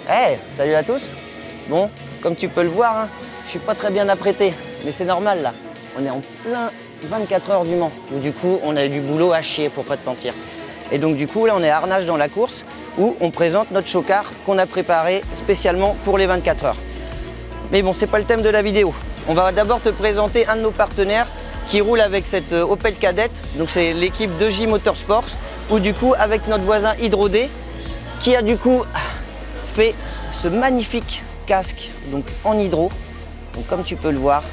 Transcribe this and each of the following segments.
Hey, salut à tous. Bon, comme tu peux le voir, hein, je suis pas très bien apprêté, mais c'est normal là. On est en plein 24 heures du Mans, où du coup on a eu du boulot à chier pour pas te mentir. Et donc du coup là on est à Arnage dans la course, où on présente notre show-car qu'on a préparé spécialement pour les 24 heures. Mais bon, c'est pas le thème de la vidéo. On va d'abord te présenter un de nos partenaires qui roule avec cette Opel Kadett, donc c'est l'équipe de J Motorsports, où du coup avec notre voisin Hydro-D, qui a du coup fait ce magnifique casque donc en hydro, donc comme tu peux le voir,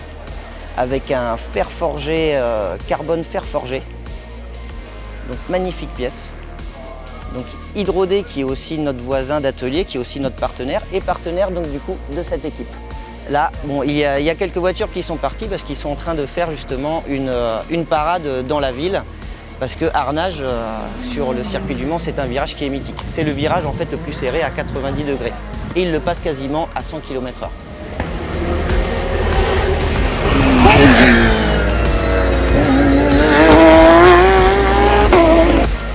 avec un fer forgé, carbone fer forgé, donc magnifique pièce. Donc Hydro-D qui est aussi notre voisin d'atelier, qui est aussi notre partenaire, et partenaire donc du coup de cette équipe. Là, bon, il y a quelques voitures qui sont parties parce qu'ils sont en train de faire justement une parade dans la ville. Parce que Arnage, sur le circuit du Mans, c'est un virage qui est mythique. C'est le virage en fait le plus serré à 90 degrés. Et il le passe quasiment à 100 km/h.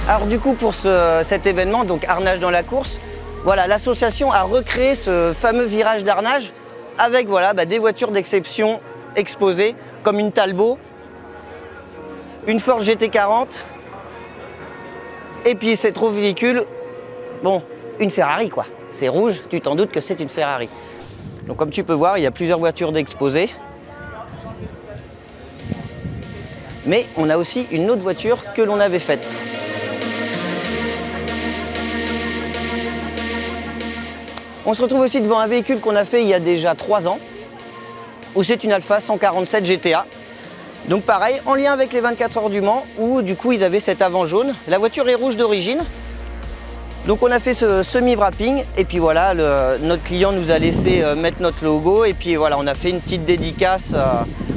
Alors du coup pour cet événement, donc Arnage dans la course, voilà, l'association a recréé ce fameux virage d'Arnage avec voilà, des voitures d'exception exposées, comme une Talbot, une Ford GT40, et puis cet autre véhicule, bon, une Ferrari quoi. C'est rouge, tu t'en doutes que c'est une Ferrari. Donc comme tu peux voir, il y a plusieurs voitures d'exposées. Mais on a aussi une autre voiture que l'on avait faite. On se retrouve aussi devant un véhicule qu'on a fait il y a déjà 3 ans, où c'est une Alfa 147 GTA. Donc pareil, en lien avec les 24 heures du Mans, où du coup ils avaient cet avant jaune. La voiture est rouge d'origine. Donc on a fait ce semi-wrapping, et puis voilà, notre client nous a laissé mettre notre logo, et puis voilà, on a fait une petite dédicace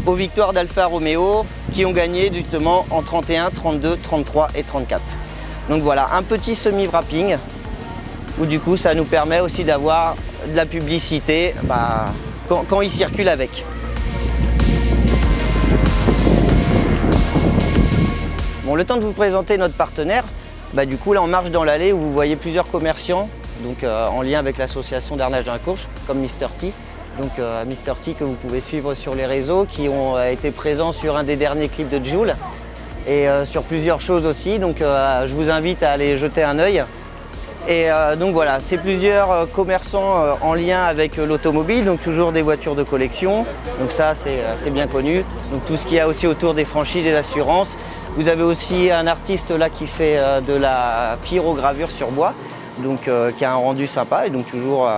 aux victoires d'Alfa Romeo, qui ont gagné justement en 31, 32, 33 et 34. Donc voilà, un petit semi-wrapping, où du coup ça nous permet aussi d'avoir de la publicité quand ils circulent avec. Bon, le temps de vous présenter notre partenaire, du coup là on marche dans l'allée où vous voyez plusieurs commerçants, donc en lien avec l'association d'Arnage dans la course, comme Mr T. Donc Mr T que vous pouvez suivre sur les réseaux, qui ont été présents sur un des derniers clips de Joule et sur plusieurs choses aussi, donc je vous invite à aller jeter un œil. Et donc voilà, c'est plusieurs commerçants en lien avec l'automobile, donc toujours des voitures de collection, donc ça c'est bien connu. Donc tout ce qu'il y a aussi autour des franchises et des assurances. Vous avez aussi un artiste là qui fait de la pyrogravure sur bois, donc qui a un rendu sympa et donc toujours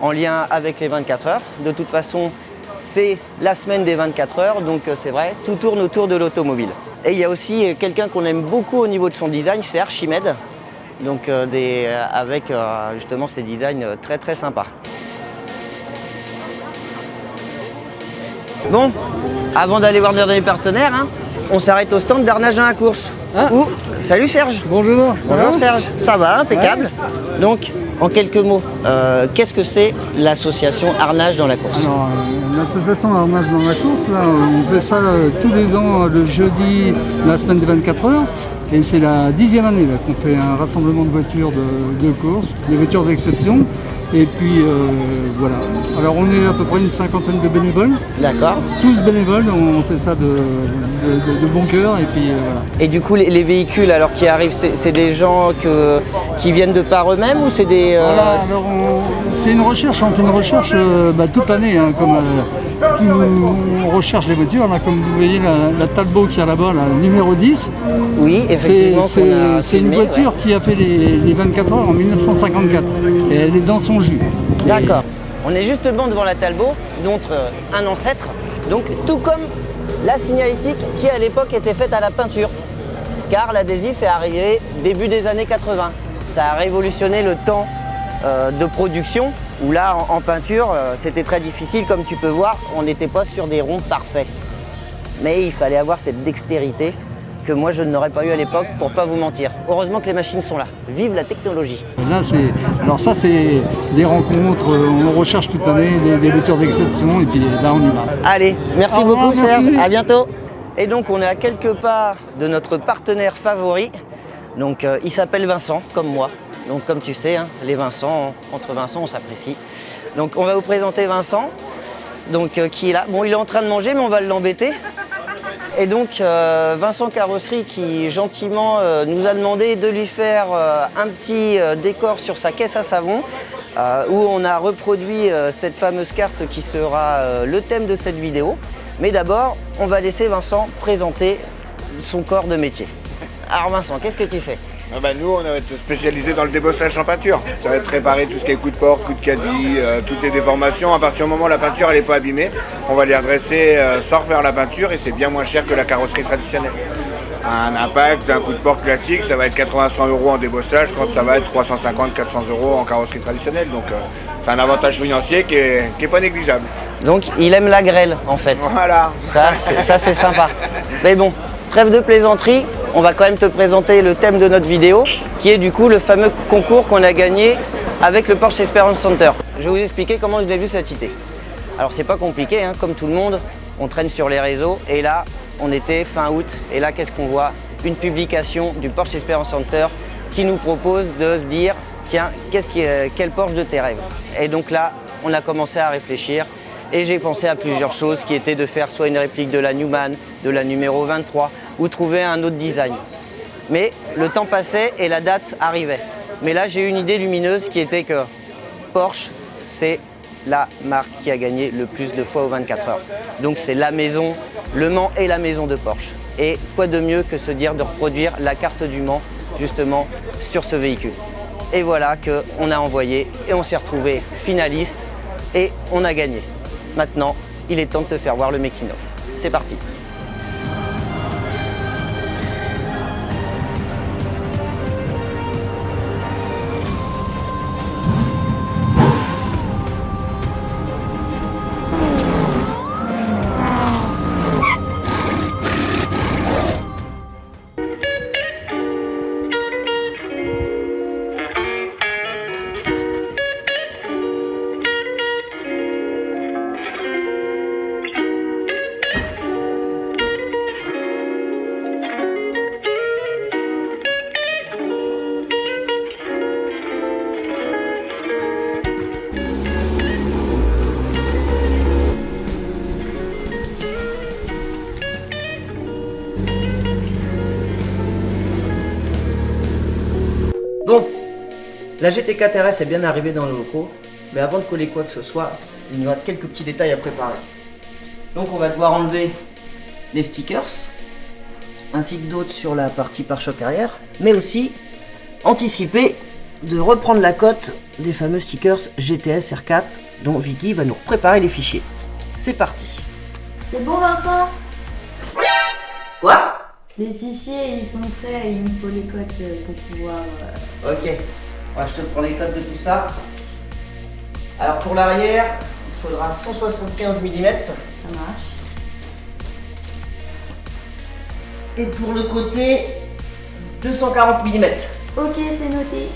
en lien avec les 24 heures. De toute façon, c'est la semaine des 24 heures, donc c'est vrai, tout tourne autour de l'automobile. Et il y a aussi quelqu'un qu'on aime beaucoup au niveau de son design, c'est Archimède. Donc avec justement ces designs très très sympas. Bon, avant d'aller voir nos derniers partenaires, on s'arrête au stand d'Arnage dans la course. Salut Serge. Bonjour. Bonjour Serge. Ça va, impeccable. Ouais. Donc, en quelques mots, qu'est-ce que c'est l'association Arnage dans la course? Alors, l'association Arnage dans la course, là, on fait ça tous les ans le jeudi, la semaine des 24 heures. Et c'est la 10e année qu'on fait un rassemblement de voitures de course, des voitures d'exception. Et puis voilà. Alors on est à peu près une 50aine de bénévoles. D'accord. Tous bénévoles, on fait ça de bon cœur. Et puis voilà. Et du coup les véhicules alors qui arrivent, c'est des gens qui viennent de par eux-mêmes ou c'est des... Voilà, alors c'est une recherche, on fait une recherche toute l'année, comme on recherche les voitures. Là, comme vous voyez la Talbot qui est là-bas, la numéro 10. Oui, effectivement. C'est une voiture qui a fait les 24 heures en 1954 et elle est dans son jus. D'accord. On est justement devant la Talbot, donc un ancêtre, donc tout comme la signalétique qui à l'époque était faite à la peinture, car l'adhésif est arrivé début des années 80. Ça a révolutionné le temps de production, où là en peinture c'était très difficile, comme tu peux voir, on n'était pas sur des ronds parfaits. Mais il fallait avoir cette dextérité que moi je n'aurais pas eu à l'époque, pour pas vous mentir. Heureusement que les machines sont là. Vive la technologie. Là, alors ça c'est des rencontres, on recherche toute l'année des voitures d'exception et puis là on y va. Allez, merci beaucoup merci. Serge, à bientôt. Et donc on est à quelques pas de notre partenaire favori. Donc il s'appelle Vincent, comme moi. Donc comme tu sais, hein, les Vincent, entre Vincent, on s'apprécie. Donc on va vous présenter Vincent, donc, qui est là. Bon, il est en train de manger, mais on va l'embêter. Et donc Vincent Carrosserie qui gentiment nous a demandé de lui faire un petit décor sur sa caisse à savon où on a reproduit cette fameuse carte qui sera le thème de cette vidéo. Mais d'abord, on va laisser Vincent présenter son corps de métier. Alors Vincent, qu'est-ce que tu fais? Nous, on va être spécialisé dans le débossage en peinture. Ça va être réparer tout ce qui est coup de porte, coup de caddie, toutes les déformations. À partir du moment où la peinture elle n'est pas abîmée, on va les redresser sans refaire la peinture et c'est bien moins cher que la carrosserie traditionnelle. Un impact, un coup de porte classique, ça va être 80-100 € en débossage quand ça va être 350-400 € en carrosserie traditionnelle. Donc c'est un avantage financier qui est pas négligeable. Donc il aime la grêle en fait. Voilà. Ça c'est sympa. Mais bon, trêve de plaisanterie, on va quand même te présenter le thème de notre vidéo, qui est du coup le fameux concours qu'on a gagné avec le Porsche Experience Center. Je vais vous expliquer comment je l'ai vu cette idée. Alors c'est pas compliqué, hein, comme tout le monde, on traîne sur les réseaux et là on était fin août et là qu'est-ce qu'on voit? Une publication du Porsche Experience Center qui nous propose de se dire tiens, quel Porsche de tes rêves? Et donc là on a commencé à réfléchir. Et j'ai pensé à plusieurs choses qui étaient de faire soit une réplique de la Newman, de la numéro 23 ou trouver un autre design. Mais le temps passait et la date arrivait. Mais là j'ai eu une idée lumineuse qui était que Porsche c'est la marque qui a gagné le plus de fois aux 24 heures. Donc c'est la maison, Le Mans est la maison de Porsche. Et quoi de mieux que se dire de reproduire la carte du Mans justement sur ce véhicule. Et voilà qu'on a envoyé et on s'est retrouvé finaliste et on a gagné. Maintenant, il est temps de te faire voir le making-of. C'est parti. Donc, la GT4 RS est bien arrivée dans les locaux, mais avant de coller quoi que ce soit, il y aura quelques petits détails à préparer. Donc on va devoir enlever les stickers, ainsi que d'autres sur la partie pare-choc arrière, mais aussi anticiper de reprendre la cote des fameux stickers GTS R4 dont Vicky va nous préparer les fichiers. C'est parti. C'est bon Vincent? Quoi? Les fichiers ils sont prêts, il me faut les codes pour pouvoir... Ok, moi je te prends les codes de tout ça. Alors pour l'arrière, il faudra 175 mm. Ça marche. Et pour le côté, 240 mm. Ok, c'est noté.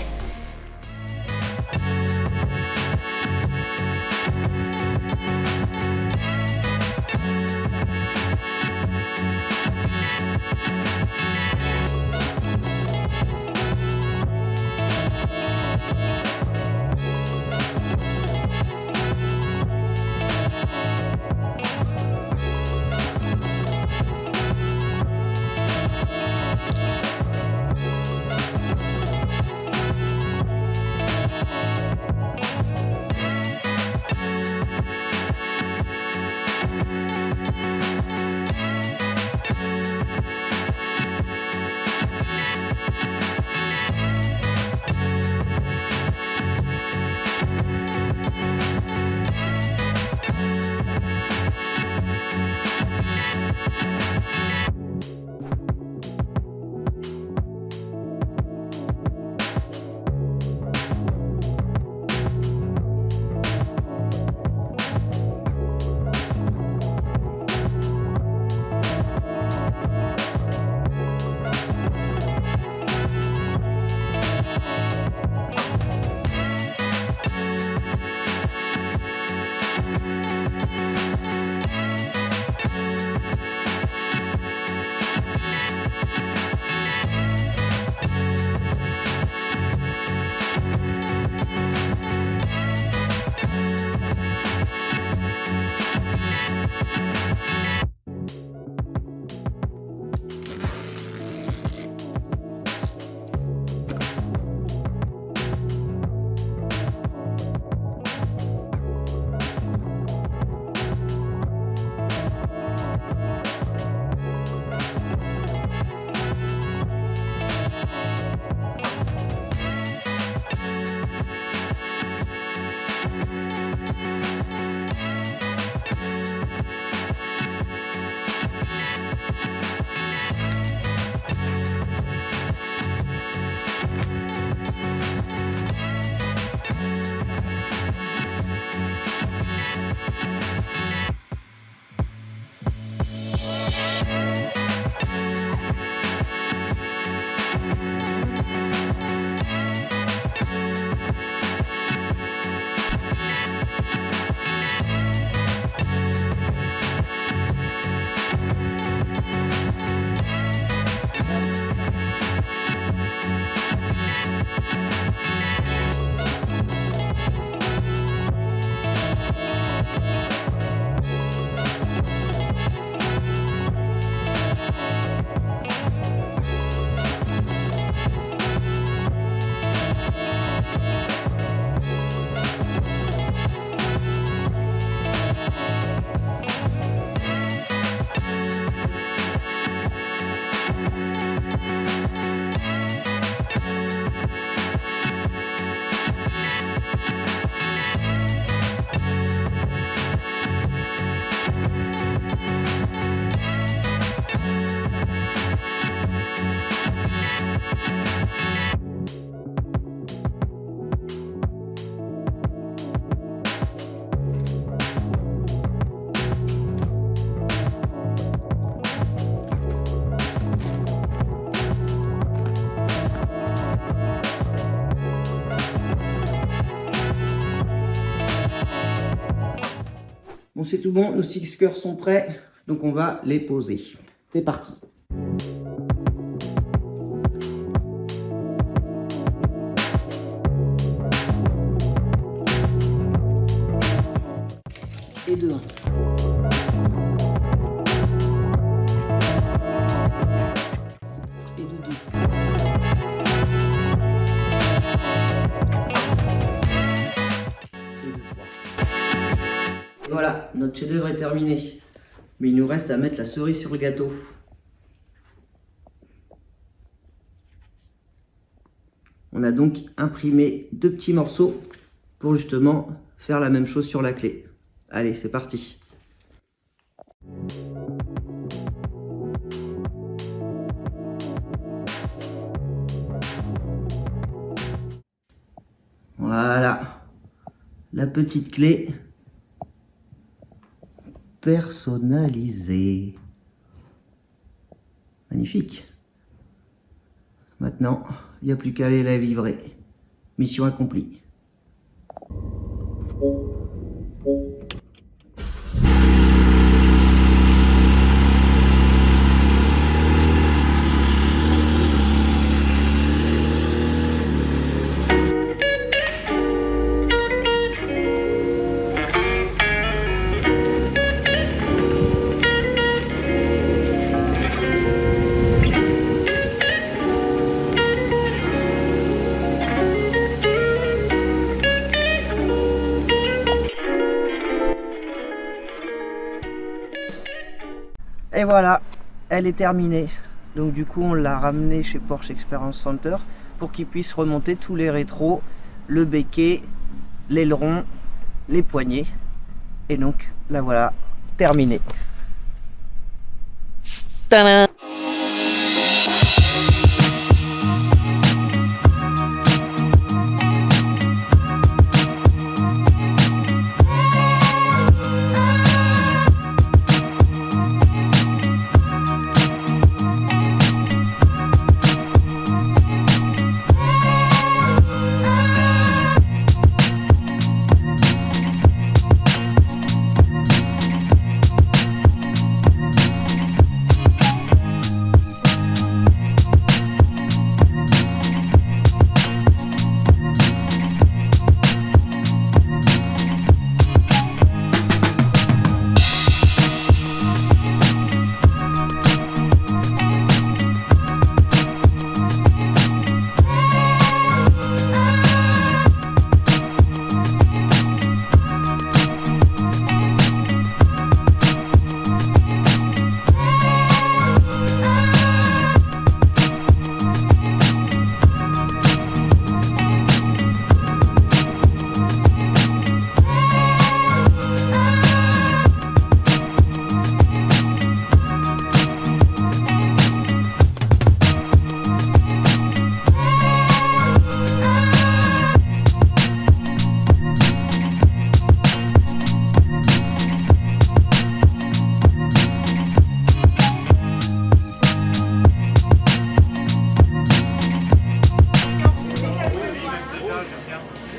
Bon, c'est tout bon, nos 6 cœurs sont prêts, donc on va les poser. C'est parti. Et 2, 1. Et 2, 2. Et voilà, notre chef-d'œuvre est terminé. Mais il nous reste à mettre la cerise sur le gâteau. On a donc imprimé 2 petits morceaux pour justement faire la même chose sur la clé. Allez, c'est parti. Voilà, la petite clé personnalisée. Magnifique. Maintenant, il n'y a plus qu'à aller la livrer. Mission accomplie. Et voilà, elle est terminée. Donc du coup, on l'a ramenée chez Porsche Experience Center pour qu'ils puissent remonter tous les rétros, le béquet, l'aileron, les poignées. Et donc, la voilà, terminée. Tadam!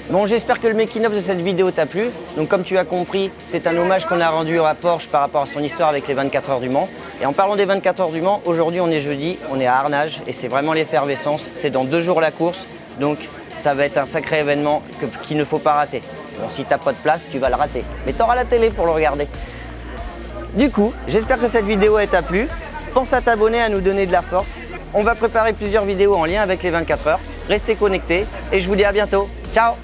Bon, j'espère que le making-of de cette vidéo t'a plu. Donc comme tu as compris, c'est un hommage qu'on a rendu à Porsche par rapport à son histoire avec les 24 heures du Mans. Et en parlant des 24 heures du Mans, aujourd'hui on est jeudi, on est à Arnage et c'est vraiment l'effervescence. C'est dans 2 jours la course, donc ça va être un sacré événement qu'il ne faut pas rater. Bon, si t'as pas de place, tu vas le rater. Mais t'auras la télé pour le regarder. Du coup, j'espère que cette vidéo t'a plu. Pense à t'abonner, à nous donner de la force. On va préparer plusieurs vidéos en lien avec les 24 heures. Restez connectés et je vous dis à bientôt. Ciao!